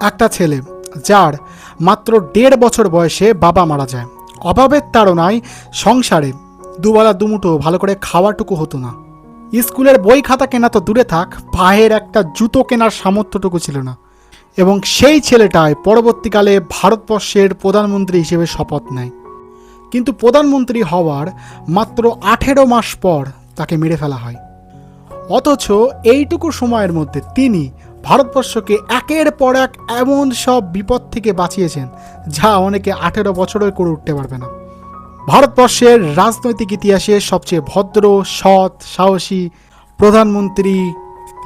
একটা ছেলে যার মাত্র 1.5 বছর বয়সে বাবা মারা যায়। অভাবের তাড়নায় সংসারে দুবেলা দুমুঠো ভালো করে খাওয়াটুকু হতো না। স্কুলের বই খাতা কেনা তো দূরে থাক, পায়ের একটা জুতো কেনার সামর্থ্যটুকু ছিল না। এবং সেই ছেলেটাই পরবর্তীকালে ভারতবর্ষের প্রধানমন্ত্রী হিসেবে শপথ নেয়। কিন্তু প্রধানমন্ত্রী হওয়ার মাত্র 18 মাস পর তাকে মেরে ফেলা হয়। অথচ এইটুকু সময়ের মধ্যে তিনি ভারতবর্ষকে একের পর এক এমন সব বিপদ থেকে বাঁচিয়েছেন যা অনেকে 18 বছরেও করে উঠতে পারবে না। ভারতবর্ষের রাজনৈতিক ইতিহাসে সবচেয়ে ভদ্র, সৎ, সাহসী প্রধানমন্ত্রী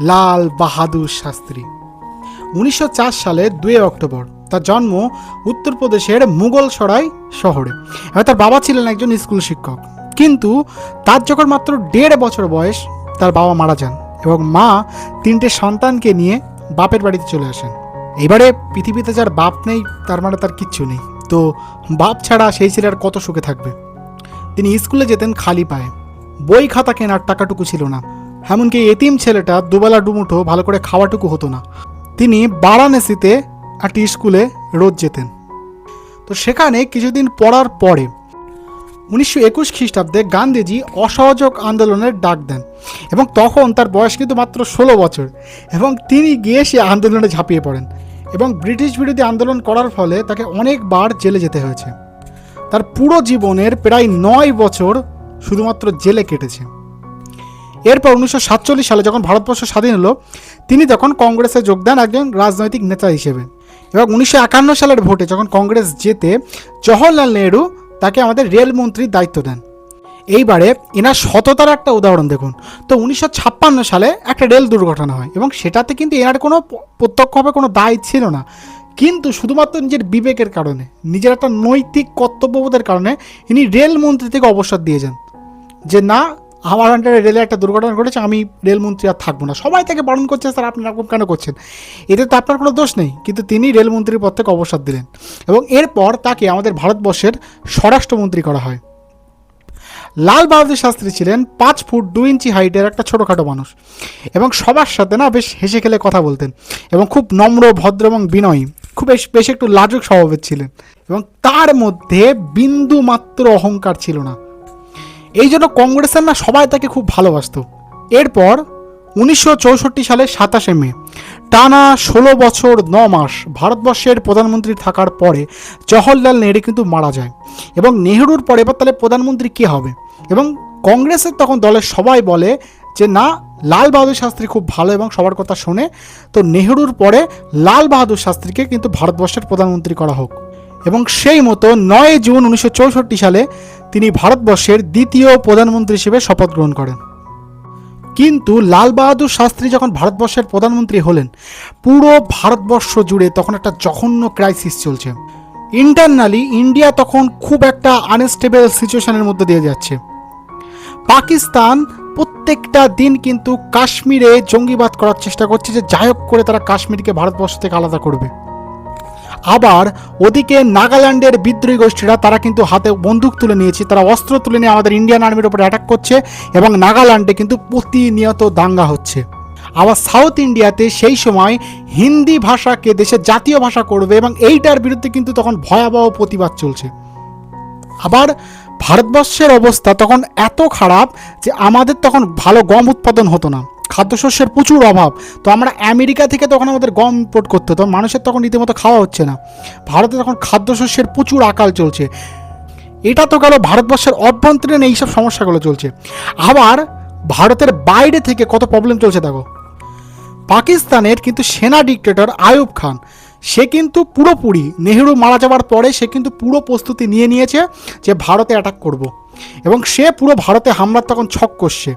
লাল বাহাদুর শাস্ত্রী। 1904 সালে 2 অক্টোবর তার জন্ম উত্তরপ্রদেশের মুঘলসরাই শহরে। তার বাবা ছিলেন একজন স্কুল শিক্ষক, কিন্তু তার যখন মাত্র 1.5 বছর বয়স তার বাবা মারা যান এবং মা 3টে সন্তানকে নিয়ে বাপের বাড়িতে চলে আসেন। এবারে পৃথিবীতে যার বাপ নেই তার মানে তার কিচ্ছু নেই, তো বাপ ছাড়া সেই ছেলে আর কত সুখে থাকবে। তিনি স্কুলে যেতেন খালি পায়ে, বই খাতা কেনার টাকাটুকু ছিল না, এমনকি এতিম ছেলেটা দুবেলা দুমুঠো ভালো করে খাওয়াটুকু হতো না। তিনি বারাণসীতে একটি স্কুলে রোজ যেতেন। তো সেখানে কিছুদিন পড়ার পরে 1921 খ্রিস্টাব্দে গান্ধীজি অসহযোগ আন্দোলনের ডাক দেন এবং তখন তার বয়স কিন্তু মাত্র 16 বছর এবং তিনি গিয়ে সে আন্দোলনে ঝাঁপিয়ে পড়েন এবং ব্রিটিশ বিরোধী আন্দোলন করার ফলে তাকে অনেকবার জেলে যেতে হয়েছে। তার পুরো জীবনের প্রায় 9 বছর শুধুমাত্র জেলে কেটেছে। এরপর 1947 সালে যখন ভারতবর্ষ স্বাধীন হলো, তিনি তখন কংগ্রেসে যোগ দেন একজন রাজনৈতিক নেতা হিসেবে। এবং 1951 সালের ভোটে যখন কংগ্রেস জেতে, জওহরলাল নেহরু তাকে আমাদের রেলমন্ত্রীর দায়িত্ব দেন। এইবারে এনার সততার একটা উদাহরণ দেখুন। তো 1956 সালে একটা রেল দুর্ঘটনা হয় এবং সেটাতে কিন্তু এনার কোনো প্রত্যক্ষভাবে কোনো দায় ছিল না, কিন্তু শুধুমাত্র নিজের বিবেকের কারণে, নিজের একটা নৈতিক কর্তব্যবোধের কারণে ইনি রেলমন্ত্রী থেকে অবসর দিয়ে যান যে না, আমার আন্ডারে রেলে একটা দুর্ঘটনা ঘটেছে, আমি রেলমন্ত্রী আর থাকবো না। সবাই তাকে বারণ করছে, স্যার আপনি এরকম কেন করছেন, এতে তো আপনার কোনো দোষ নেই, কিন্তু তিনি রেলমন্ত্রীর পদ থেকে অবসর দিলেন এবং এরপর তাকে আমাদের ভারতবর্ষের স্বরাষ্ট্রমন্ত্রী করা হয়। লাল বাহাদুর শাস্ত্রী ছিলেন 5 ফুট 2 ইঞ্চি হাইটের একটা ছোটোখাটো মানুষ এবং সবার সাথে না বেশ হেসে খেলে কথা বলতেন এবং খুব নম্র, ভদ্র এবং বিনয়ী, খুব বেশ একটু লাজুক স্বভাবের ছিলেন এবং তার মধ্যে বিন্দু মাত্র অহংকার ছিল না। এই জন্য কংগ্রেসের না সবাই তাকে খুব ভালোবাসত। এরপর 1964 সালের 27শে মে টানা 16 বছর 9 মাস ভারতবর্ষের প্রধানমন্ত্রী থাকার পরে জওহরলাল নেহরু কিন্তু মারা যায় এবং নেহরুর পরে এবার তাহলে প্রধানমন্ত্রী কে হবে? এবং কংগ্রেসের তখন দলের সবাই বলে যে না, লাল বাহাদুর শাস্ত্রী খুব ভালো এবং সবার কথা শোনে, তো নেহরুর পরে লাল বাহাদুর শাস্ত্রীকে কিন্তু ভারতবর্ষের প্রধানমন্ত্রী করা হোক। এবং সেই মতো 9 জুন 1964 সালে তিনি ভারতবর্ষের দ্বিতীয় প্রধানমন্ত্রী হিসেবে শপথ গ্রহণ করেন। কিন্তু লাল বাহাদুর শাস্ত্রী যখন ভারতবর্ষের প্রধানমন্ত্রী হলেন, পুরো ভারতবর্ষ জুড়ে তখন একটা জঘন্য ক্রাইসিস চলছে। ইন্টারনালি ইন্ডিয়া তখন খুব একটা আনস্টেবল সিচুয়েশনের মধ্যে দিয়ে যাচ্ছে। পাকিস্তান প্রত্যেকটা দিন কিন্তু কাশ্মীরে জঙ্গিবাদ করার চেষ্টা করছে যে যাই হোক করে তারা কাশ্মীরকে ভারতবর্ষ থেকে আলাদা করবে। আবার ওদিকে নাগাল্যান্ডের বিদ্রোহী গোষ্ঠীরা তারা কিন্তু হাতে বন্দুক তুলে নিয়েছে, তারা অস্ত্র তুলে নিয়ে আমাদের ইন্ডিয়ান আর্মির উপরে অ্যাটাক করছে এবং নাগাল্যান্ডে কিন্তু প্রতিনিয়ত দাঙ্গা হচ্ছে। আবার সাউথ ইন্ডিয়াতে সেই সময় হিন্দি ভাষাকে দেশের জাতীয় ভাষা করবে এবং এইটার বিরুদ্ধে কিন্তু তখন ভয়াবহ প্রতিবাদ চলছে। আবার ভারতবর্ষের অবস্থা তখন এত খারাপ যে আমাদের তখন ভালো গম উৎপাদন হতো না, খাদ্যশস্যের প্রচুর অভাব, তো আমরা আমেরিকা থেকে তখন আমাদের গম ইম্পোর্ট করতে হতো, মানুষের তখন রীতিমতো খাওয়া হচ্ছে না। ভারতে তখন খাদ্যশস্যের প্রচুর আকাল চলছে। এটা তো গেল ভারতবর্ষের অভ্যন্তরীণ এইসব সমস্যাগুলো চলছে। আবার ভারতের বাইরে থেকে কত প্রবলেম চলছে দেখো। পাকিস্তানের কিন্তু সেনা ডিক্টেটর আইয়ুব খান, সে কিন্তু পুরোপুরি নেহরু মারা যাওয়ার পরে সে কিন্তু পুরো প্রস্তুতি নিয়ে নিয়েছে যে ভারতে অ্যাটাক করব এবং সে পুরো ভারতে হামলার তখন ছক কষছে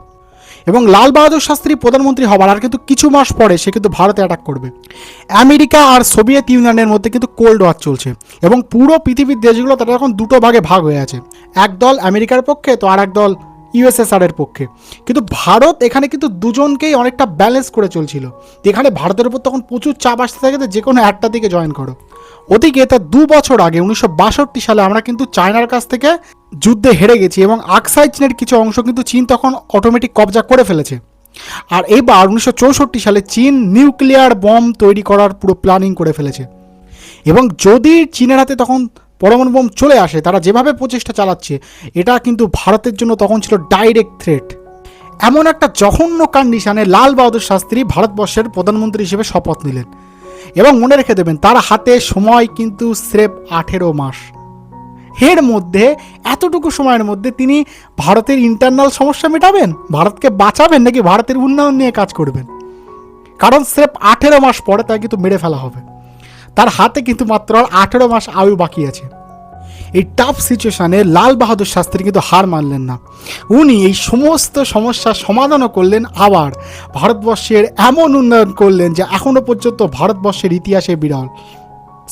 এবং লাল বাহাদুর শাস্ত্রী প্রধানমন্ত্রী হবার আর কিন্তু কিছু মাস পরে সে কিন্তু ভারতে অ্যাটাক করবে। আমেরিকা আর সোভিয়েত ইউনিয়নের মধ্যে কিন্তু কোল্ড ওয়ার চলছে এবং পুরো পৃথিবীর দেশগুলো তারা এখন দুটো ভাগে ভাগ হয়ে আছে, এক দল আমেরিকার পক্ষে তো আর এক দল ইউএসএসআর এর পক্ষে। কিন্তু ভারত এখানে কিন্তু দুজনকেই অনেকটা ব্যালেন্স করে চলছিল। এখানে ভারতের উপর তখন প্রচুর চাপ আসতে থাকে যে কোনো একটা দিকে জয়েন করো। ওদিকে তার 2 বছর আগে 1962 সালে আমরা কিন্তু চায়নার কাছ থেকে যুদ্ধে হেরে গেছি এবং আকসাই চীনের কিছু অংশ কিন্তু চীন তখন অটোমেটিক কবজা করে ফেলেছে। আর এবার 1964 সালে চীন নিউক্লিয়ার বম তৈরি করার পুরো প্ল্যানিং করে ফেলেছে। এবং যদি চীনের হাতে তখন পরমাণু বোম চলে আসে, তারা যেভাবে প্রচেষ্টা চালাচ্ছে, এটা কিন্তু ভারতের জন্য তখন ছিল ডাইরেক্ট থ্রেট। এমন একটা জঘন্য কন্ডিশনে লাল বাহাদুর শাস্ত্রী ভারতবর্ষের প্রধানমন্ত্রী হিসেবে শপথ নিলেন। এবং মনে রেখে দেবেন, তার হাতে সময় কিন্তু স্রেফ 18 মাস। এর মধ্যে এতটুকু সময়ের মধ্যে তিনি ভারতের ইন্টারনাল সমস্যা মেটাবেন, ভারতকে বাঁচাবেন, নাকি ভারতের উন্নয়ন নিয়ে কাজ করবেন? কারণ স্রেফ 18 মাস পরে তাকে কিন্তু মেরে ফেলা হবে। তার হাতে কিন্তু মাত্র 18 মাস আয়ু বাকি আছে। এই টাফ সিচুয়েশানে লাল বাহাদুর শাস্ত্রী কিন্তু হার মানলেন না। উনি এই সমস্ত সমস্যার সমাধানও করলেন, আবার ভারতবর্ষের এমন উন্নয়ন করলেন যে এখনও পর্যন্ত ভারতবর্ষের ইতিহাসে বিরল,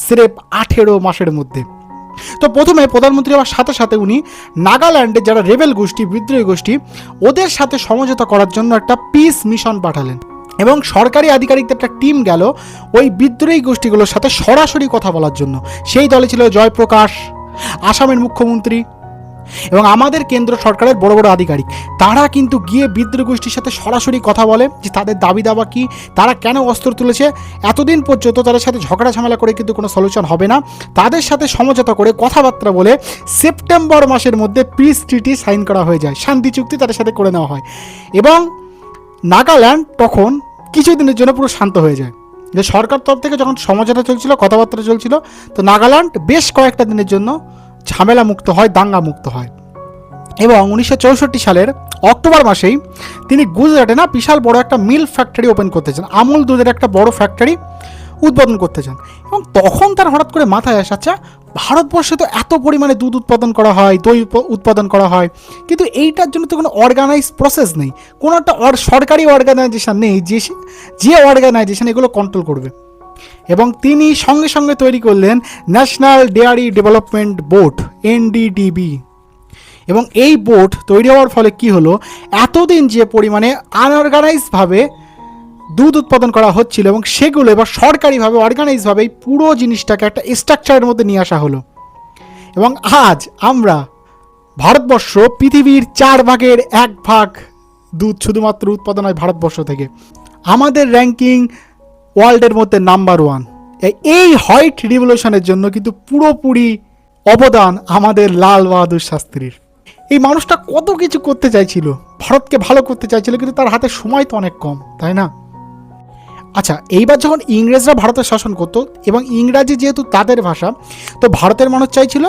স্রেফ 18 মাসের মধ্যে। তো প্রথমে প্রধানমন্ত্রী হওয়ার সাথে সাথে উনি নাগাল্যান্ডের যারা রেবেল গোষ্ঠী, বিদ্রোহী গোষ্ঠী, ওদের সাথে সমঝোতা করার জন্য একটা পিস মিশন পাঠালেন। এবং সরকারি আধিকারিকদের একটা টিম গেল ওই বিদ্রোহী গোষ্ঠীগুলোর সাথে সরাসরি কথা বলার জন্য। সেই দলে ছিল জয়প্রকাশ, আসামের মুখ্যমন্ত্রী এবং আমাদের কেন্দ্র সরকারের বড় বড় আধিকারিক। তারা কিন্তু গিয়ে বিদ্রোহী গোষ্ঠীর সাথে সরাসরি কথা বলে যে তাদের দাবি দাবা কী, তারা কেন অস্ত্র তুলেছে। এতদিন পর্যন্ত তাদের সাথে ঝগড়া ঝামেলা করে কিন্তু কোনো সলিউশন হবে না। তাদের সাথে সমঝোতা করে কথাবার্তা বলে সেপ্টেম্বর মাসের মধ্যে পিস ট্রিটি সাইন করা হয়ে যায়, শান্তি চুক্তি তাদের সাথে করে নেওয়া হয়। এবং নাগাল্যান্ড তখন কিছুদিনের জন্য পুরো শান্ত হয়ে যায়। যে সরকার তরফ থেকে যখন সমঝোতা চলছিল, কথাবার্তা চলছিল, তো নাগাল্যান্ড বেশ কয়েকটা দিনের জন্য ঝামেলা মুক্ত হয়, দাঙ্গা মুক্ত হয়। এবং 1964 সালের অক্টোবর মাসেই তিনি গুজরাটে না বিশাল বড় একটা মিল্ক ফ্যাক্টরি ওপেন করতে চান, আমুল দুধের একটা বড় ফ্যাক্টরি উদ্বোধন করতে চান। এবং তখন তার হঠাৎ করে মাথায় আসে, আচ্ছা ভারতবর্ষে তো এত পরিমাণে দুধ উৎপাদন করা হয়, দই উৎপাদন করা হয়, কিন্তু এইটার জন্য তো কোনো অর্গানাইজ প্রসেস নেই, কোনো একটা সরকারি অর্গানাইজেশন নেই যে অর্গানাইজেশন এগুলো কন্ট্রোল করবে। এবং তিনি সঙ্গে সঙ্গে তৈরি করলেন national dairy development board, NDDB। এবং এই বোর্ড তৈরি হওয়ার ফলে কি হলো, এতদিন যে পরিমাণে আনঅর্গানাইজভাবে দুধ উৎপাদন করা হচ্ছিল এবং সেগুলো এবার সরকারিভাবে অর্গানাইজভাবে এই পুরো জিনিসটাকে একটা স্ট্রাকচারের মধ্যে নিয়ে আসা হলো। এবং আজ আমরা ভারতবর্ষ পৃথিবীর 4 ভাগের 1 ভাগ দুধ শুধুমাত্র উৎপাদন হয় ভারতবর্ষ থেকে। আমাদের র্যাঙ্কিং ওয়ার্ল্ডের মধ্যে নাম্বার 1। এই হোয়াইট রিভলিউশনের জন্য কিন্তু পুরোপুরি অবদান আমাদের লাল বাহাদুর শাস্ত্রীর। এই মানুষটা কত কিছু করতে চাইছিল, ভারতকে ভালো করতে চাইছিল, কিন্তু তার হাতে সময় তো অনেক কম, তাই না? আচ্ছা, এইবার যখন ইংরেজরা ভারতের শাসন করতো এবং ইংরাজি যেহেতু তাদের ভাষা, তো ভারতের মানুষ চাইছিল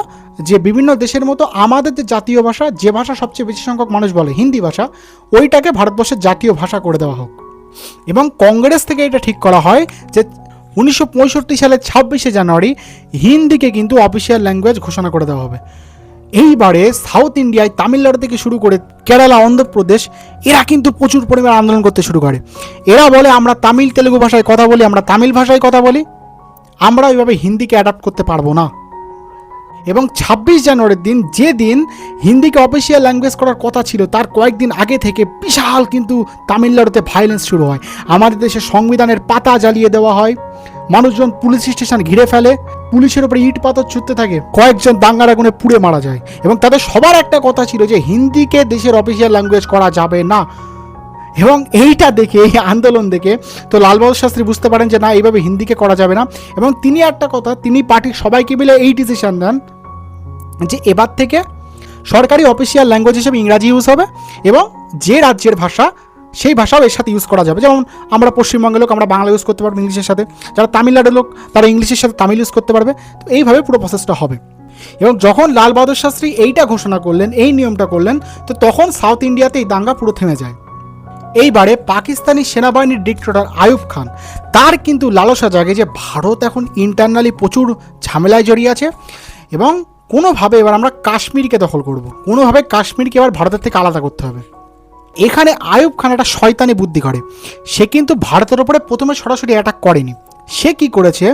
যে বিভিন্ন দেশের মতো আমাদের যে জাতীয় ভাষা, যে ভাষা সবচেয়ে বেশি সংখ্যক মানুষ বলে, হিন্দি ভাষা, ওইটাকে ভারতবর্ষের জাতীয় ভাষা করে দেওয়া হোক। এবং কংগ্রেস থেকে এটা ঠিক করা হয় যে 1965 সালের 26শে জানুয়ারি হিন্দিকে কিন্তু অফিসিয়াল ল্যাঙ্গুয়েজ ঘোষণা করে দেওয়া হবে। এইবারে সাউথ ইন্ডিয়ায় তামিলনাড়ু থেকে শুরু করে কেরালা, অন্ধ্রপ্রদেশ, এরা কিন্তু প্রচুর পরিমাণে আন্দোলন করতে শুরু করে। এরা বলে আমরা তামিল তেলুগু ভাষায় কথা বলি, আমরা তামিল ভাষায় কথা বলি, আমরা ওইভাবে হিন্দিকে অ্যাডাপ্ট করতে পারবো না। এবং 26 জানুয়ারির দিন, যে দিন হিন্দিকে অফিসিয়াল ল্যাঙ্গুয়েজ করার কথা ছিল, তার কয়েকদিন আগে থেকে বিশাল কিন্তু তামিলনাড়ুতে ভায়োলেন্স শুরু হয়। আমাদের দেশের সংবিধানের পাতা জ্বালিয়ে দেওয়া হয়, মানুষজন পুলিশ স্টেশন ঘিরে ফেলে, পুলিশের উপরে ইট পাথর ছুটতে থাকে, কয়েকজন দাঙ্গার আগুনে পুড়ে মারা যায়। এবং তাদের সবার একটা কথা ছিল যে হিন্দিকে দেশের অফিসিয়াল ল্যাঙ্গুয়েজ করা যাবে না। এবং এইটা দেখে, এই আন্দোলন দেখে তো লাল বাহাদুর শাস্ত্রী বুঝতে পারেন যে না, এইভাবে হিন্দিকে করা যাবে না। এবং তিনি একটা কথা, তিনি পার্টির সবাইকে মিলে এই ডিসিশন নেন যে এবার থেকে সরকারি অফিসিয়াল ল্যাঙ্গুয়েজ হিসেবে ইংরাজি ইউজ হবে এবং যে রাজ্যের ভাষা সেই ভাষাও এর সাথে ইউজ করা যাবে। যেমন আমরা পশ্চিমবঙ্গের লোক, আমরা বাংলা ইউজ করতে পারবো ইংলিশের সাথে, যারা তামিলনাড়ুর লোক তারা ইংলিশের সাথে তামিল ইউজ করতে পারবে। তো এইভাবে পুরো প্রসেসটা হবে। এবং যখন লাল বাহাদুর শাস্ত্রী এইটা ঘোষণা করলেন, এই নিয়মটা করলেন, তো তখন সাউথ ইন্ডিয়াতে এই দাঙ্গা পুরো থেমে যায়। এইবারে পাকিস্তানি সেনাবাহিনীর ডিক্টেটর আইয়ুব খান, তার কিন্তু লালসা জাগে যে ভারত এখন ইন্টারনালি প্রচুর ঝামেলায় জড়িয়ে আছে এবং কোনোভাবে এবার আমরা কাশ্মীরকে দখল করব, কোনোভাবে কাশ্মীরকে এবার ভারতের থেকে আলাদা করতে হবে। এখানে আইয়ুব খান একটা শয়তানি বুদ্ধি করে। সে কিন্তু ভারতের ওপরে প্রথমে সরাসরি অ্যাটাক করেনি। সে কি করেছে,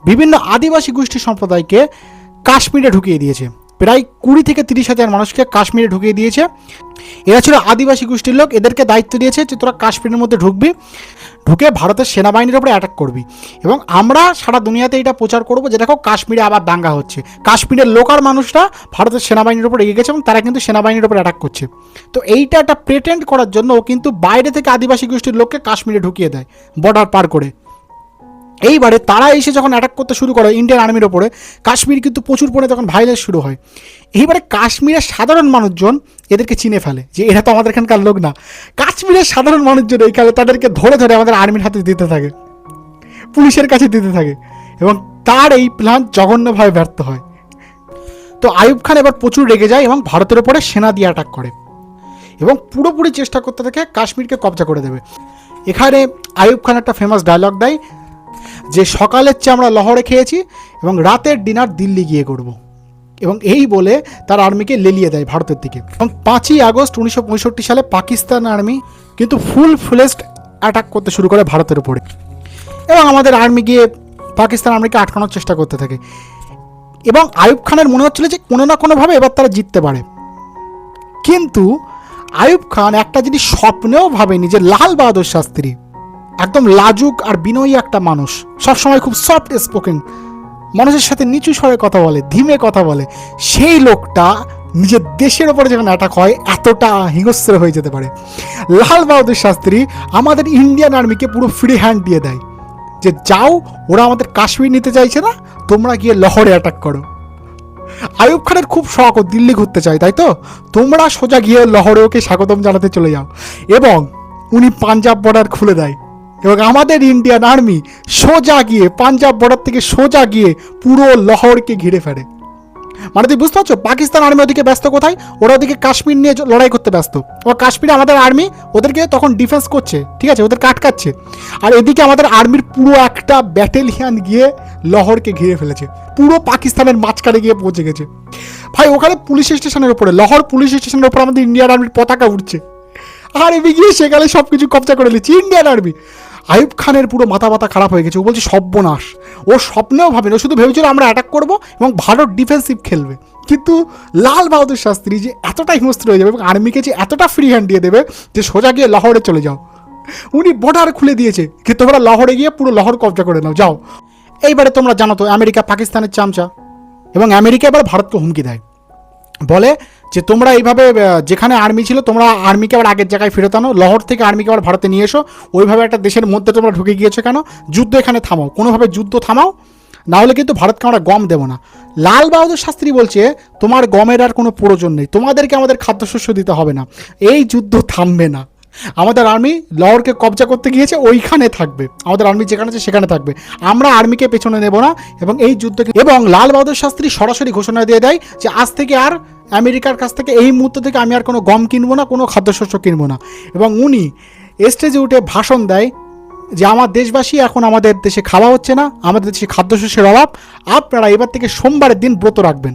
বিভিন্ন আদিবাসী গোষ্ঠী সম্প্রদায়কে কাশ্মীরে ঢুকিয়ে দিয়েছে। প্রায় 20 থেকে 30,000 মানুষকে কাশ্মীরে ঢুকিয়ে দিয়েছে। এরা ছিল আদিবাসী গোষ্ঠীর লোক, এদেরকে দায়িত্ব দিয়েছে যে তোরা কাশ্মীরের মধ্যে ঢুকবি, ঢুকে ভারতের সেনাবাহিনীর উপরে অ্যাটাক করবি, এবং আমরা সারা দুনিয়াতে এটা প্রচার করবো যে দেখো কাশ্মীরে আবার দাঙ্গা হচ্ছে, কাশ্মীরের লোকাল মানুষরা ভারতের সেনাবাহিনীর উপর এগিয়ে গেছে এবং তারা কিন্তু সেনাবাহিনীর উপর অ্যাটাক করছে। তো এইটা একটা প্রেটেন্ড করার জন্য ও কিন্তু বাইরে থেকে আদিবাসী গোষ্ঠীর লোককে কাশ্মীরে ঢুকিয়ে দেয় বর্ডার পার করে। এইবারে তারা এসে যখন অ্যাটাক করতে শুরু করে ইন্ডিয়ান আর্মির ওপরে, কাশ্মীর কিন্তু প্রচুর পরিমাণে তখন ভাইলেন্স শুরু হয়। এইবারে কাশ্মীরের সাধারণ মানুষজন এদেরকে চিনে ফেলে যে এরা তো আমাদের এখানকার লোক না। কাশ্মীরের সাধারণ মানুষজন এইখানে তাদেরকে ধরে ধরে আমাদের আর্মির হাতে দিতে থাকে, পুলিশের কাছে দিতে থাকে, এবং তার এই প্ল্যান জঘন্যভাবে ব্যর্থ হয়। তো আইয়ুব খান এবার প্রচুর রেগে যায় এবং ভারতের ওপরে সেনা দিয়ে অ্যাটাক করে এবং পুরোপুরি চেষ্টা করতে থাকে কাশ্মীরকে কবজা করে দেবে। এখানে আইয়ুব খান একটা ফেমাস ডায়লগ দেয় যে সকালের চেয়ে আমরা লহরে খেয়েছি এবং রাতের ডিনার দিল্লি গিয়ে করব, এবং এই বলে তার আর্মিকে লেলিয়ে দেয় ভারতের দিকে। এবং 5ই আগস্ট 1965 সালে পাকিস্তান আর্মি কিন্তু ফুল ফ্লেজড অ্যাটাক করতে শুরু করে ভারতের উপরে, এবং আমাদের আর্মি গিয়ে পাকিস্তান আর্মিকে আটকানোর চেষ্টা করতে থাকে। এবং আইয়ুব খানের মনে হচ্ছিল যে কোনো না কোনোভাবে এবার তারা জিততে পারে, কিন্তু আইয়ুব খান একটা জিনিস স্বপ্নেও ভাবেনি যে লাল বাহাদুর শাস্ত্রী একদম লাজুক আর বিনয়ী একটা মানুষ, সবসময় খুব সফট স্পোকেন, মানুষের সাথে নিচু স্বরে কথা বলে, ধীমে কথা বলে, সেই লোকটা নিজের দেশের ওপরে যখন অ্যাটাক হয় এতটা হিংস্র হয়ে যেতে পারে। লাল বাহাদুর শাস্ত্রী আমাদের ইন্ডিয়ান আর্মিকে পুরো ফ্রি হ্যান্ড দিয়ে দেয় যে যাও, ওরা আমাদের কাশ্মীর নিতে চাইছে না, তোমরা গিয়ে লাহোরে অ্যাটাক করো। আইয়ুব খানের খুব শখ, ও দিল্লি ঘুরতে চায়, তাই তো তোমরা সোজা গিয়ে লাহোরে ওকে স্বাগতম জানাতে চলে যাও, এবং উনি পাঞ্জাব বর্ডার খুলে দেয় এবং আমাদের ইন্ডিয়ান আর্মি সোজা গিয়ে পাঞ্জাব বর্ডার থেকে সোজা গিয়ে পুরো লাহোরকে ঘিরে ফেলে। মানে তুই বুঝতে পারছো পাকিস্তান আর্মি ওদিকে ব্যস্ত কোথায়, ওরা ওদিকে কাশ্মীর নিয়ে লড়াই করতে ব্যস্ত, ওরা কাশ্মীরে আমাদের আর্মি ওদেরকে তখন ডিফেন্স করছে, ঠিক আছে, ওদেরকে আটকাচ্ছে, আর এদিকে আমাদের আর্মির পুরো একটা ব্যাটালিয়ান গিয়ে লাহোরকে ঘিরে ফেলেছে, পুরো পাকিস্তানের মাঝখানে গিয়ে পৌঁছে গেছে। ভাই ওখানে পুলিশ স্টেশনের উপরে, লাহোর পুলিশ স্টেশনের উপরে আমাদের ইন্ডিয়ান আর্মির পতাকা উঠছে, আর এমনি গিয়ে সেখানে সব কিছু কবজা করে নিচ্ছে ইন্ডিয়ান আর্মি। আইয়ুব খানের পুরো মাথা খারাপ হয়ে গেছে, ও বলছে সর্বনাশ, ও স্বপ্নেও ভাবেনি, ও শুধু ভেবেছিল আমরা অ্যাটাক করবো এবং ভারত ডিফেন্সিভ খেলবে, কিন্তু লাল বাহাদুর শাস্ত্রী যে এতটা হিংস্র হয়ে যাবে এবং আর্মিকে যে এতটা ফ্রি হ্যান্ড দিয়ে দেবে যে সোজা গিয়ে লাহোরে চলে যাও, উনি বর্ডার খুলে দিয়েছে যে তোমরা লাহোরে গিয়ে পুরো লাহোর কবজা করে নাও যাও। এইবারে তোমরা জানো তো আমেরিকা পাকিস্তানের চামচা, এবং আমেরিকা এবার ভারতকে হুমকি দেয়, বলে যে তোমরা এইভাবে যেখানে আর্মি ছিল তোমরা আর্মিকে আবার আগের জায়গায় ফেরত আনো, লাহোর থেকে আর্মিকে আবার ভারতে নিয়ে এসো, ওইভাবে একটা দেশের মধ্যে তোমরা ঢুকে গিয়েছো কেন, যুদ্ধ এখানে থামাও, কোনোভাবে যুদ্ধ থামাও, না হলে কিন্তু ভারতকে আমরা গম দেবো না। লাল বাহাদুর শাস্ত্রী বলছে তোমার গমের আর কোনো প্রয়োজন নেই, তোমাদেরকে আমাদের খাদ্যশস্য দিতে হবে না, এই যুদ্ধ থামবে না, আমাদের আর্মি লাহোরকে কবজা করতে গিয়েছে, ওইখানে থাকবে, আমাদের আর্মি যেখানে আছে সেখানে থাকবে, আমরা আর্মিকে পেছনে নেব না, এবং এই যুদ্ধ। এবং লাল বাহাদুর শাস্ত্রী সরাসরি ঘোষণা দিয়ে দেয় যে আজ থেকে আর আমেরিকার কাছ থেকে এই মুহূর্ত থেকে আমি আর কোনো গম কিনবো না, কোনো খাদ্যশস্য কিনবো না, এবং উনি স্টেজে উঠে ভাষণ দেয় যে আমার দেশবাসী, এখন আমাদের দেশে খাওয়া হচ্ছে না, আমাদের দেশে খাদ্যশস্যের অভাব, আপনারা এবার থেকে সোমবারের দিন ব্রত রাখবেন,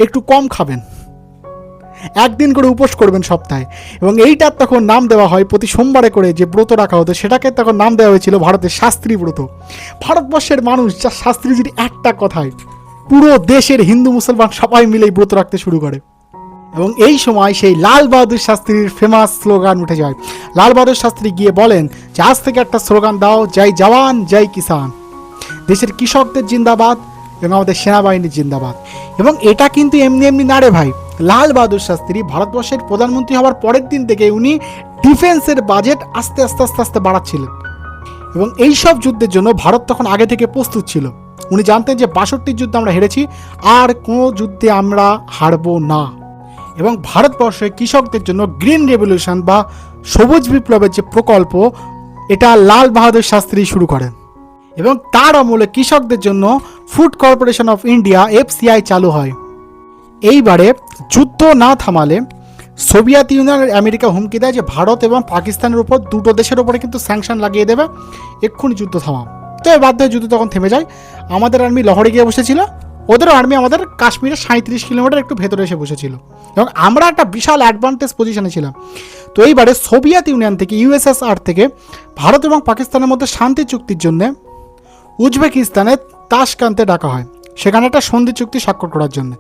একটু কম খাবেন, একদিন করে উপোস করবেন সপ্তাহে, এবং এইটার তখন নাম দেওয়া হয় প্রতি সোমবারে করে যে ব্রত রাখা হতো সেটাকে তখন নাম দেওয়া হয়েছিল ভারতের শাস্ত্রী ব্রত। ভারতবর্ষের মানুষ যা শাস্ত্রীজির একটা কথায় পুরো দেশের হিন্দু মুসলমান সবাই মিলে ব্রত রাখতে শুরু করে, এবং এই সময় সেই লাল বাহাদুর শাস্ত্রীর ফেমাস স্লোগান উঠে যায়। লাল বাহাদুর শাস্ত্রী গিয়ে বলেন যে আজ থেকে একটা স্লোগান দাও, জয় জওয়ান জয় কিষান, দেশের কৃষকদের জিন্দাবাদ এবং আমাদের সেনাবাহিনীর জিন্দাবাদ। এবং এটা কিন্তু এমনি এমনি না রে ভাই, লাল বাহাদুর শাস্ত্রী ভারতবর্ষের প্রধানমন্ত্রী হওয়ার পরের দিন থেকে উনি ডিফেন্সের বাজেট আস্তে আস্তে আস্তে আস্তে বাড়াচ্ছিলেন, এবং এই সব যুদ্ধের জন্য ভারত তখন আগে থেকে প্রস্তুত ছিল। উনি জানতেন যে 62 যুদ্ধে আমরা হেরেছি, আর কোনো যুদ্ধে আমরা হারবো না, এবং ভারতবর্ষে কৃষকদের জন্য গ্রিন রেভলিউশন বা সবুজ বিপ্লবের যে প্রকল্প, এটা লাল বাহাদুর শাস্ত্রী শুরু করেন, এবং তার আমলে কৃষকদের জন্য food corporation of India FCI চালু হয়। এইবারে যুদ্ধ না থামালে সোভিয়েত ইউনিয়ন আর আমেরিকা হুমকি দেয় যে ভারত এবং পাকিস্তানের উপর, দুটো দেশের উপরে কিন্তু স্যাংশন লাগিয়ে দেবে, এক্ষুনি যুদ্ধ থামাও। তো বাধ্য হয়ে যুদ্ধ তখন থেমে যায়। আমাদের আর্মি লাহোরে গিয়ে বসেছিল, ওদেরও আর্মি আমাদের কাশ্মীরের 37 কিলোমিটার একটু ভেতরে এসে বসেছিল, এবং আমরা একটা বিশাল অ্যাডভান্টেজ পজিশনে ছিলাম। তো এইবারে সোভিয়েত ইউনিয়ন থেকে, USSR থেকে ভারত এবং পাকিস্তানের মধ্যে শান্তি চুক্তির জন্য উজবেকিস্তানের তাশকান্তে ডাকা হয়, সেখানে একটা সন্ধি চুক্তি স্বাক্ষর করার জন্য।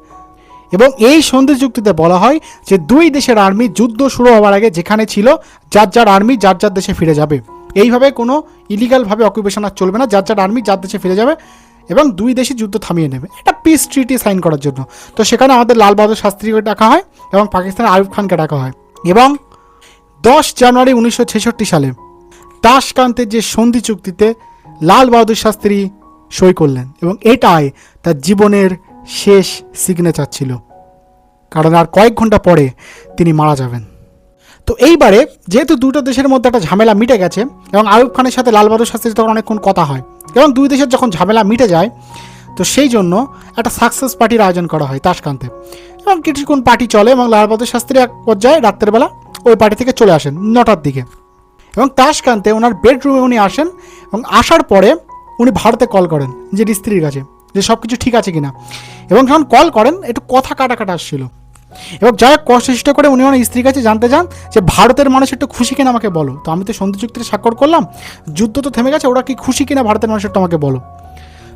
এবং এই সন্ধি চুক্তিতে বলা হয় যে দুই দেশের আর্মি যুদ্ধ শুরু হওয়ার আগে যেখানে ছিল যার যার আর্মি যার যার দেশে ফিরে যাবে। এইভাবে কোনো ইলিগালভাবে অকুপেশন আর চলবে না, যার যার আর্মি যার দেশে ফিরে যাবে এবং দুই দেশে যুদ্ধ থামিয়ে নেবে, একটা পিস ট্রিটি সাইন করার জন্য। তো সেখানে আমাদের লাল বাহাদুর শাস্ত্রীকে ডাকা হয় এবং পাকিস্তানের আইয়ুব খানকে ডাকা হয়। এবং 10 জানুয়ারি 1966 সালে তাশকান্তের যে সন্ধি চুক্তিতে লাল বাহাদুর শাস্ত্রী সই করলেন এবং এটাই তার জীবনের শেষ সিগনেচার ছিল, কারণ আর কয়েক ঘন্টা পরে তিনি মারা যাবেন। তো এইবারে যেহেতু দুটো দেশের মধ্যে একটা ঝামেলা মিটে গেছে এবং আইয়ুব খানের সাথে লাল বাহাদুর শাস্ত্রীর তখন অনেকক্ষণ কথা হয় এবং দুই দেশের যখন ঝামেলা মিটে যায়, তো সেই জন্য একটা সাকসেস পার্টির আয়োজন করা হয় তাশকান্তে এবং কিছুক্ষণ পার্টি চলে এবং লাল বাহাদুর শাস্ত্রী এক পর্যায়ে রাত্রেবেলা ওই পার্টি থেকে চলে আসেন 9টার দিকে এবং তাশকান্তে ওনার বেডরুমে উনি আসেন এবং আসার পরে উনি ভারতে কল করেন নিজের স্ত্রীর কাছে যে সব কিছু ঠিক আছে কিনা, এবং যখন কল করেন একটু কথা কাটা আসছিল এবং যাই হোক চেষ্টা করে উনি ওনার স্ত্রীর কাছে জানতে চান যে ভারতের মানুষ একটু খুশি কিনা আমাকে বলো, তো আমি তো সন্ধি চুক্তিতে স্বাক্ষর করলাম, যুদ্ধ তো থেমে গেছে, ওরা কি খুশি কিনা ভারতের মানুষ একটু আমাকে বলো।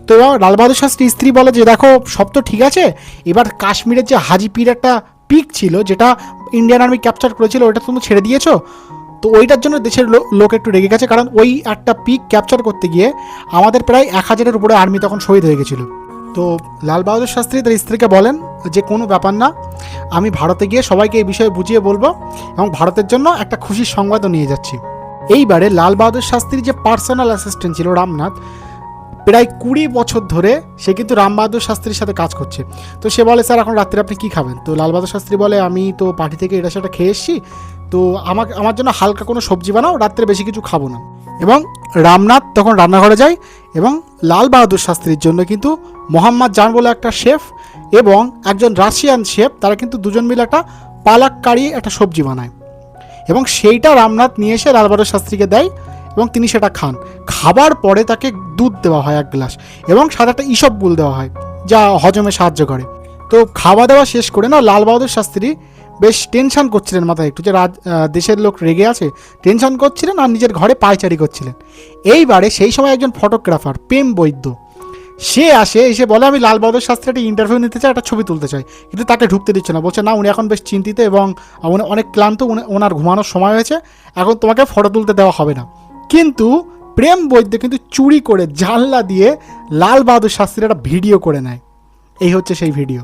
তো এবার লাল বাহাদুর শাস্ত্রী স্ত্রী বলে যে দেখো সব তো ঠিক আছে, এবার কাশ্মীরের যে হাজিপির একটা পিক ছিল যেটা ইন্ডিয়ান আর্মি ক্যাপচার করেছিল ওইটা তুমি ছেড়ে দিয়েছো, তো ওইটার জন্য দেশের লোক একটু রেগে গেছে, কারণ ওই একটা পিক ক্যাপচার করতে গিয়ে আমাদের প্রায় 1000-এর উপরে আর্মি তখন শহীদ হয়ে গেছিলো। তো লাল বাহাদুর শাস্ত্রী তার স্ত্রীকে বলেন যে কোনো ব্যাপার না, আমি ভারতে গিয়ে সবাইকে এই বিষয়ে বুঝিয়ে বলবো এবং ভারতের জন্য একটা খুশির সংবাদও নিয়ে যাচ্ছি। এইবারে লাল বাহাদুর শাস্ত্রীর যে পার্সোনাল অ্যাসিস্ট্যান্ট ছিল রামনাথ, প্রায় 20 বছর ধরে সে কিন্তু রাম বাহাদুর শাস্ত্রীর সাথে কাজ করছে। তো সে বলে স্যার এখন রাত্রে আপনি কী খাবেন, তো লাল বাহাদুর শাস্ত্রী বলে আমি তো পার্টি থেকে এটা সেটা খেয়ে এসেছি, তো আমার জন্য হালকা কোনো সবজি বানাও, রাত্রে বেশি কিছু খাবো না। এবং রামনাথ তখন রান্নাঘরে যায় এবং লাল বাহাদুর শাস্ত্রীর জন্য কিন্তু মোহাম্মদ জান বলে একটা শেফ এবং একজন রাশিয়ান শেফ, তারা কিন্তু দুজন মিলে একটা পালাক কারি একটা সবজি বানায় এবং সেইটা রামনাথ নিয়ে এসে লাল বাহাদুর শাস্ত্রীকে দেয় এবং তিনি সেটা খান। খাবার পরে তাকে দুধ দেওয়া হয় 1 গ্লাস এবং সাথে একটা ইসবগুল দেওয়া হয় যা হজমে সাহায্য করে। তো খাওয়া দাওয়া শেষ করে না লাল বাহাদুর শাস্ত্রী বেশ টেনশন করছিলেন মাথায় একটু, যে দেশের লোক রেগে আছে, টেনশন করছিলেন আর নিজের ঘরে পায়চারি করছিলেন। এইবারে সেই সময় একজন ফটোগ্রাফার প্রেম বৈদ্য সে এসে বলে আমি লাল বাহাদুর শাস্ত্রী একটা ইন্টারভিউ নিতে চাই, একটা ছবি তুলতে চাই, কিন্তু তাকে ঢুকতে দিচ্ছে না, বলছে না উনি এখন বেশ চিন্তিত এবং উনি অনেক ক্লান্ত, ওনার ঘুমানোর সময় হয়েছে, এখন তোমাকে ফটো তুলতে দেওয়া হবে না। কিন্তু প্রেম বৈদ্য কিন্তু চুরি করে জানলা দিয়ে লাল বাহাদুর শাস্ত্রীর একটা ভিডিও করে নেয়। এই হচ্ছে সেই ভিডিও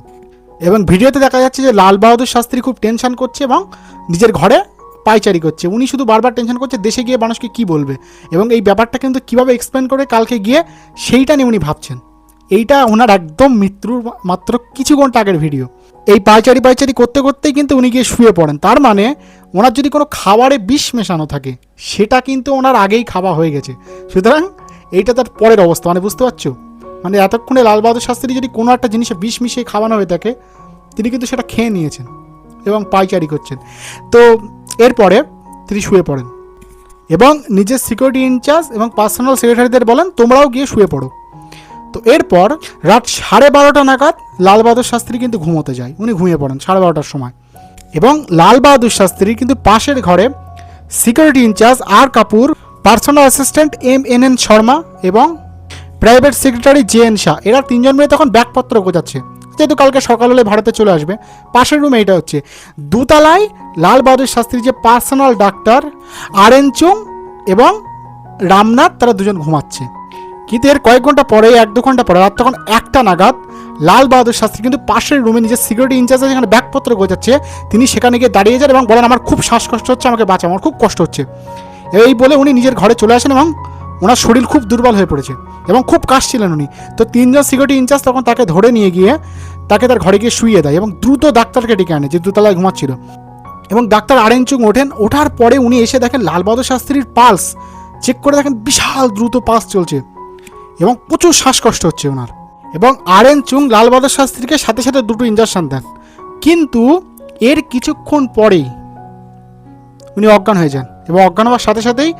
এবং ভিডিওতে দেখা যাচ্ছে যে লাল বাহাদুর শাস্ত্রী খুব টেনশন করছে এবং নিজের ঘরে পায়চারি করছে। উনি শুধু বারবার টেনশন করছে দেশে গিয়ে মানুষকে কি বলবে এবং এই ব্যাপারটা কিন্তু কীভাবে এক্সপ্লেন করে কালকে গিয়ে সেইটা নিয়ে উনি ভাবছেন। এইটা ওনার একদম মৃত্যুর মাত্র কিছু ঘন্টা আগের ভিডিও। এই পায়চারি করতে করতেই কিন্তু উনি গিয়ে শুয়ে পড়েন, তার মানে ওনার যদি কোনো খাবারে বিষ মেশানো থাকে সেটা কিন্তু ওনার আগেই খাওয়া হয়ে গেছে। সুতরাং এইটা তার পরের অবস্থা, মানে বুঝতে পারছো, মানে এতক্ষণে লাল বাহাদুর শাস্ত্রী যদি কোনো একটা জিনিসে বিষ মিশিয়ে খাওয়ানো হয়ে থাকে তিনি কিন্তু সেটা খেয়ে নিয়েছেন এবং পায়চারি করছেন। তো এরপরে তিনি শুয়ে পড়েন এবং নিজের সিকিউরিটি ইনচার্জ এবং পার্সোনাল সেক্রেটারিদের বলেন তোমরাও গিয়ে শুয়ে পড়ো। তো এরপর রাত 12:30 নাগাদ লাল বাহাদুর শাস্ত্রী কিন্তু ঘুমোতে যায়, উনি ঘুমিয়ে পড়েন 12:30টার সময় এবং লাল বাহাদুর শাস্ত্রী কিন্তু পাশের ঘরে সিকিউরিটি ইনচার্জ আর Kapoor, personal assistant MNN Sharma এবং প্রাইভেট সেক্রেটারি JN শাহ, এরা 3 জন মিলে তখন ব্যাগপত্র গোছাচ্ছে, যেহেতু কালকে সকাল হলে ভারতে চলে আসবে। পাশের রুমে এটা হচ্ছে, দোতলায় লাল বাহাদুর শাস্ত্রীর যে পার্সোনাল ডাক্তার RN চুং এবং রামনাথ, তারা দুজন ঘুমাচ্ছে। কিন্তু এর কয়েক ঘন্টা পরে 1-2 ঘন্টা পরে রাত তখন 1টা নাগাদ লাল বাহাদুর শাস্ত্রী কিন্তু পাশের রুমে নিজের সিকিউরিটি ইনচার্জের যেখানে ব্যাগপত্র গোছাচ্ছে তিনি সেখানে গিয়ে দাঁড়িয়ে যান এবং বলেন আমার খুব শ্বাসকষ্ট হচ্ছে, আমাকে বাঁচাও, আমার খুব কষ্ট হচ্ছে। এই বলে উনি নিজের ঘরে চলে আসেন এবং ওনার শরীর খুব দুর্বল হয়ে পড়েছে এবং খুব কাশছিলেন উনি। তো 3 জন সিকিউরিটি ইনচার্জ তখন তাকে ধরে নিয়ে গিয়ে তাকে তার ঘরে গিয়ে শুইয়ে দেয় এবং দ্রুত ডাক্তারকে ডেকে আনে যে দোতলায় ঘুমাচ্ছিল এবং ডাক্তার RN চুং ওঠেন। ওঠার পরে উনি এসে দেখেন লাল বাহাদুর শাস্ত্রীর পালস চেক করে দেখেন বিশাল দ্রুত পালস চলছে এবং প্রচুর শ্বাসকষ্ট হচ্ছে ওনার। এবং RN চুং লাল বাহাদুর শাস্ত্রীকে সাথে সাথে 2টো ইঞ্জেকশন দেন, কিন্তু এর কিছুক্ষণ পরেই উনি অজ্ঞান হয়ে যান এবং অজ্ঞান হওয়ার সাথে সাথেই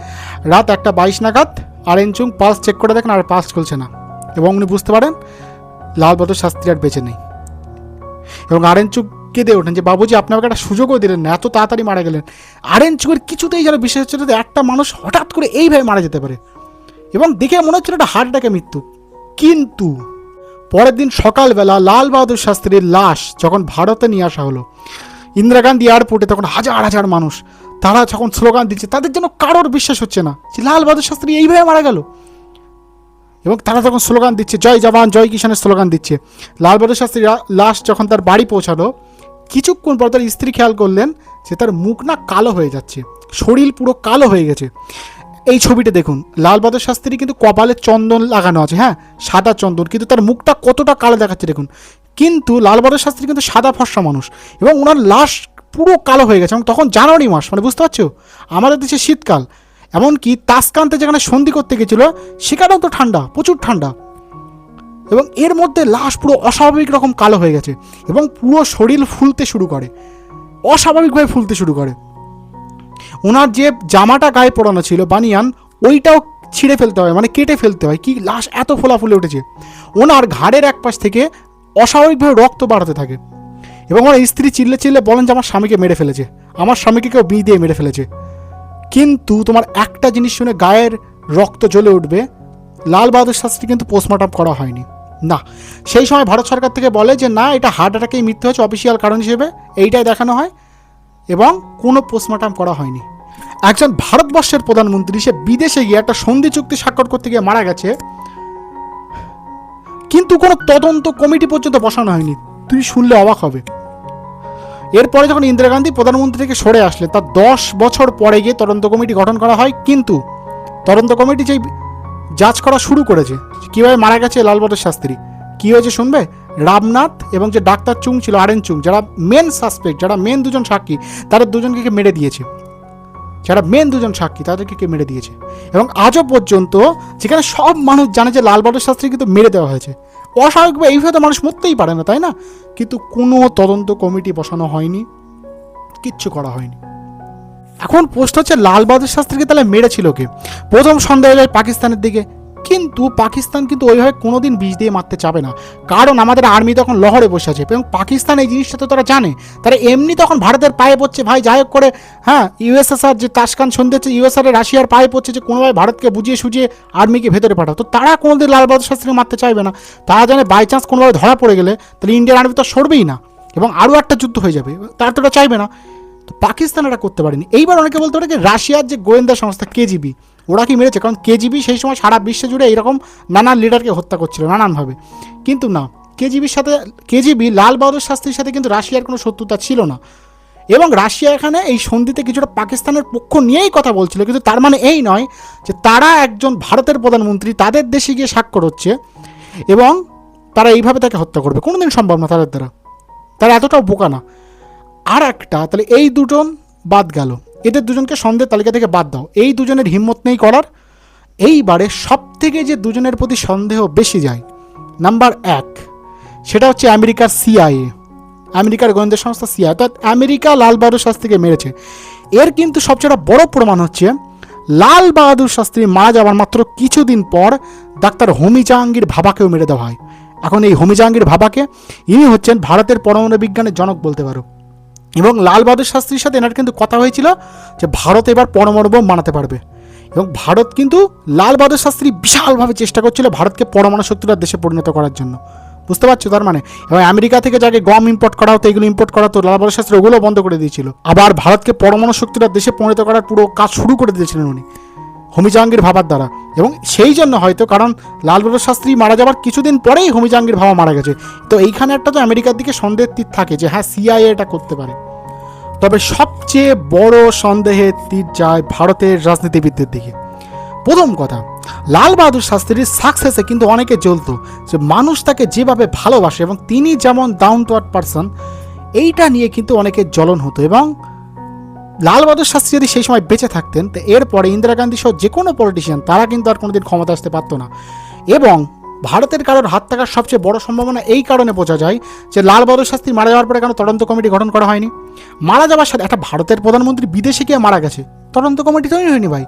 রাত 1:22 নাগাদ RN চুং পালস চেক করে দেখেন আর পালস চলছে না এবং উনি বুঝতে পারেন লাল বাহাদুর শাস্ত্রী আর বেঁচে নেই। এবং RN চুং কেঁদে ওঠেন যে বাবুজি আপনি আমাকে একটা সুযোগও দিলেন না, এত তাড়াতাড়ি মারা গেলেন। RN চুংয়ের কিছুতেই যেন বিশ্বাস হচ্ছিল যে একটা মানুষ হঠাৎ করে এইভাবে মারা যেতে পারে এবং দেখে মনে হচ্ছিল একটা হার্ট অ্যাটাকে মৃত্যু। কিন্তু পরের দিন সকালবেলা লাল বাহাদুর শাস্ত্রীর লাশ যখন ভারতে নিয়ে আসা হলো ইন্দিরা গান্ধী এয়ারপোর্টে, তখন হাজার হাজার মানুষ তারা যখন স্লোগান দিচ্ছে, তাদের জন্য কারোর বিশ্বাস হচ্ছে না যে লাল বাহাদুর শাস্ত্রী এইভাবে মারা গেল। এবং তারা তখন স্লোগান দিচ্ছে, জয় জওয়ান জয় কিষানের স্লোগান দিচ্ছে। লাল বাহাদুর শাস্ত্রীর লাশ যখন তার বাড়ি পৌঁছালো, কিছুক্ষণ পর তার স্ত্রী খেয়াল করলেন যে তার মুখ না কালো হয়ে যাচ্ছে, শরীর পুরো কালো হয়ে গেছে। এই ছবিটা দেখুন, লাল বাহাদুর শাস্ত্রী কিন্তু কপালে চন্দন লাগানো আছে, হ্যাঁ সাদা চন্দন, কিন্তু তার মুখটা কতটা কালো দেখাচ্ছে দেখুন। কিন্তু লাল বাহাদুর শাস্ত্রী কিন্তু সাদা ফর্সা মানুষ, এবং ওনার লাশ পুরো কালো হয়ে গেছে। এবং তখন জানুয়ারি মাস, মানে বুঝতে পারছো আমাদের দেশে শীতকাল, এমনকি তাসকান্তে যেখানে সন্ধি করতে গেছিল সেখানেও তো ঠান্ডা, প্রচুর ঠান্ডা। এবং এর মধ্যে লাশ পুরো অস্বাভাবিক রকম কালো হয়ে গেছে, এবং পুরো শরীর ফুলতে শুরু করে, অস্বাভাবিকভাবে ফুলতে শুরু করে। ওনার যে জামাটা গায়ে পরানো ছিল বানিয়ান, ওইটাও ছিঁড়ে ফেলতে হয়, মানে কেটে ফেলতে হয়, কি লাশ এত ফোলা ফুলে উঠেছে। ওনার ঘাড়ের এক পাশ থেকে অস্বাভাবিকভাবে রক্ত বাড়াতে থাকে, এবং ওনার স্ত্রী চিল্লে চিল্লে বলেন যে আমার স্বামীকে মেরে ফেলেছে, আমার স্বামীকে কেউ বিষ দিয়ে মেরে ফেলেছে। কিন্তু তোমার একটা জিনিস শুনে গায়ের রক্ত জ্বলে উঠবে, লাল বাহাদুর শাস্ত্রী কিন্তু পোস্টমর্টম করা হয়নি না। সেই সময় ভারত সরকার থেকে বলে যে না, এটা হার্ট অ্যাটাকেই মৃত্যু হয়েছে, অফিসিয়াল কারণ হিসেবে এইটাই দেখানো হয়, এবং কোনো পোস্টমর্টম করা হয়নি। একজন ভারতবর্ষের প্রধানমন্ত্রী সে বিদেশে গিয়ে একটা সন্ধি চুক্তি স্বাক্ষর করতে গিয়ে মারা গেছে, কিন্তু কোনো তদন্ত কমিটি পর্যন্ত বসানো হয়নি। তুই শুনলে অবাক হবে। এরপরে যখন ইন্দিরা গান্ধী প্রধানমন্ত্রী থেকে সরে আসলেন, তার 10 বছর পরে গিয়ে তদন্ত কমিটি গঠন করা হয়। কিন্তু তদন্ত কমিটি যেই যাচ করা শুরু করেছে কীভাবে মারা গেছে লাল বাহাদুর শাস্ত্রী, কী হয়েছে শুনবে। রামনাথ এবং যে ডাক্তার চুং ছিল, আরএন চুং, যারা মেন সাসপেক্ট, যারা মেন দুজন সাক্ষী, তাদের দুজনকে মেরে দিয়েছে। যারা মেন দুজন সাক্ষী তাদেরকে কে মেরে দিয়েছে। এবং আজও পর্যন্ত যেখানে সব মানুষ জানে যে লাল বাহাদুর শাস্ত্রী কিন্তু মেরে দেওয়া হয়েছে, অস্বাভাবিকভাবে এইভাবে তো মানুষ মরতেই পারে না, তাই না? কিন্তু কোনো তদন্ত কমিটি বসানো হয়নি, কিচ্ছু করা হয়নি। এখন প্রশ্ন হচ্ছে লাল বাহাদুর শাস্ত্রীকে তাহলে মেরেছিল কে? প্রথম সন্দেহ যায় পাকিস্তানের দিকে, কিন্তু পাকিস্তান কিন্তু ওইভাবে কোনোদিন বিষ দিয়ে মারতে চাবে না, কারণ আমাদের আর্মি তখন লহরে বসে আছে, এবং পাকিস্তান এই জিনিসটা তো তারা জানে। তারা এমনি তখন ভারতের পায়ে পড়ছে, ভাই যাই হোক করে, হ্যাঁ ইউএসএসআর যে তাসকান সন্ধি হচ্ছে, ইউএসআর রাশিয়ার পায়ে পড়ছে যে কোনোভাবে ভারতকে বুঝিয়ে সুঝিয়ে আর্মিকে ভেতরে পাঠাও। তো তারা কোনোদিন লাল বাহাদুর শাস্ত্রীকে মারতে চাইবে না। তারা জানে বাই চান্স কোনোভাবে ধরা পড়ে গেলে তাহলে ইন্ডিয়ান আর্মি তো সরবেই না, এবং আরও একটা যুদ্ধ হয়ে যাবে, তারা তো এটা চাইবে না। তো পাকিস্তান এটা করতে পারেনি। এইবার অনেকে বলতে পারে যে রাশিয়ার যে গোয়েন্দা সংস্থা কেজিবি, ওরা কি মেরেছে? কারণ কেজিবি সেই সময় সারা বিশ্ব জুড়ে এইরকম নানান লিডারকে হত্যা করছিল নানানভাবে। কিন্তু না, কেজিবি লাল বাহাদুর শাস্ত্রীর সাথে কিন্তু রাশিয়ার কোনো শত্রুতা ছিল না, এবং রাশিয়া এখানে এই সন্ধিতে কিছুটা পাকিস্তানের পক্ষ নিয়েই কথা বলছিল। কিন্তু তার মানে এই নয় যে তারা একজন ভারতের প্রধানমন্ত্রী তাদের দেশে গিয়ে স্বাক্ষর হচ্ছে এবং তারা এইভাবে তাকে হত্যা করবে, কোনোদিন সম্ভব না তাদের দ্বারা। তারা এতটাও বোকা না। আর একটা, তাহলে এই দুজন বাদ গেল, এদের দুজনকে সন্দেহের তালিকা থেকে বাদ দাও, এই দুজনের হিম্মত নেই করার। এইবারে সব থেকে যে দুজনের প্রতি সন্দেহ বেশি যায়, নাম্বার 1, সেটা হচ্ছে আমেরিকার সিআইএ, আমেরিকার গোয়েন্দা সংস্থা সিআইএ। অর্থাৎ আমেরিকা লাল বাহাদুর শাস্ত্রীকে মেরেছে। এর কিন্তু সবচেয়ে বড় প্রমাণ হচ্ছে লাল বাহাদুর শাস্ত্রী মারা যাওয়ার মাত্র কিছুদিন পর ডাক্তার হোমি জাহাঙ্গীর ভাবাকেও মেরে দেওয়া হয়। এখন এই হোমি জাহাঙ্গীর ভাবাকে, ইনি হচ্ছেন ভারতের পরমাণু বিজ্ঞানের জনক বলতে পারো। এবং লাল বাহাদুর শাস্ত্রীর সাথে এনার কিন্তু কথা হয়েছিল যে ভারত এবার পরমাণু বোম বানাতে পারবে, এবং ভারত কিন্তু লাল বাহাদুর শাস্ত্রী বিশালভাবে চেষ্টা করছিল ভারতকে পরমাণু শক্তির দেশে পরিণত করার জন্য, বুঝতে পারছো? তার মানে এবং আমেরিকা থেকে যাকে গম ইম্পোর্ট করা হতো, এগুলো ইম্পোর্ট করা হতো, লাল বাহাদুর শাস্ত্রী ওগুলো বন্ধ করে দিয়েছিল। আবার ভারতকে পরমাণু শক্তির দেশে পরিণত করার পুরো কাজ শুরু করে দিয়েছিলেন উনি হোমি জাহাঙ্গীর ভাবার দ্বারা। এবং সেই জন্য হয়তো, কারণ লাল বাহাদুর শাস্ত্রী মারা যাওয়ার কিছুদিন পরেই হোমি জাহাঙ্গীর ভাবা মারা গেছে, তো এইখানে একটা তো আমেরিকার দিকে সন্দেহের তীর থাকে যে হ্যাঁ সিআইএ এটা করতে পারে। তবে সবচেয়ে বড় সন্দেহের তীর যায় ভারতের রাজনীতিবিদদের দিকে। প্রথম কথা, লাল বাহাদুর শাস্ত্রীর সাকসেসে কিন্তু অনেকে জ্বলতো যে মানুষ তাকে যেভাবে ভালোবাসে এবং তিনি যেমন ডাউন টু আর্থ পারসন, এইটা নিয়ে কিন্তু অনেকের জ্বলন হতো। এবং লাল বাহাদুর শাস্ত্রী যদি সেই সময় বেঁচে থাকতেন, তো এরপরে ইন্দিরা গান্ধী সহ যে কোনো পলিটিশিয়ান তারা কিন্তু আর কোনোদিন ক্ষমতা আসতে পারতো না। এবং ভারতের কারোর হাত থাকার সবচেয়ে বড় সম্ভাবনা এই কারণে বোঝা যায় যে লাল বাহাদুর শাস্ত্রী মারা যাওয়ার পরে কেন তদন্ত কমিটি গঠন করা হয়নি। মারা যাওয়ার সাথে একটা ভারতের প্রধানমন্ত্রী বিদেশে গিয়ে মারা গেছে, তদন্ত কমিটি তৈরি হয়নি ভাই।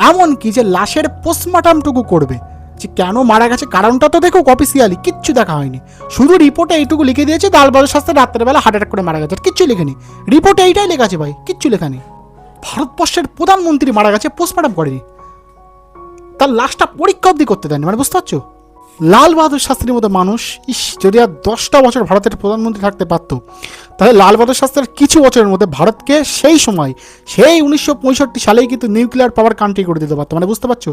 এমনকি যে লাশের পোস্টমর্টমটুকু করবে, যে কেন মারা গেছে কারণটা তো দেখো, অফিসিয়ালি কিচ্ছু দেখা হয়নি। শুধু রিপোর্টে এইটুকু লিখে দিয়েছে লাল বাহাদুর শাস্ত্রী রাত্রেবেলা হার্ট অ্যাটাক করে মারা গেছে, কিচ্ছু লেখেনি। রিপোর্টে এইটাই লেখা আছে ভাই, কিচ্ছু লেখা নেই। ভারতবর্ষের প্রধানমন্ত্রী মারা গেছে, পোস্টমর্টম করেনি, তার লাশটা পরীক্ষা অবধি করতে দেয়নি, মানে বুঝতে পারছো? লাল বাহাদুর শাস্ত্রীর মতো মানুষ, যদি আর 10টা বছর ভারতের প্রধানমন্ত্রী থাকতে পারত, তাহলে লাল বাহাদুর শাস্ত্রীর কিছু বছরের মধ্যে ভারতকে সেই 1965 সালেই কিন্তু নিউক্লিয়ার পাওয়ার কান্ট্রি করে দিতে পারতো, মানে বুঝতে পারছো।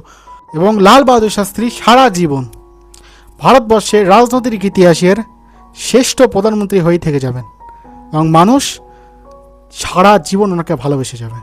এবং লাল বাহাদুর শাস্ত্রী সারা জীবন ভারতবর্ষের রাজনৈতিক ইতিহাসের শ্রেষ্ঠ প্রধানমন্ত্রী হয়েই থেকে যাবেন এবং মানুষ সারা জীবন ওনাকে ভালোবেসে যাবে।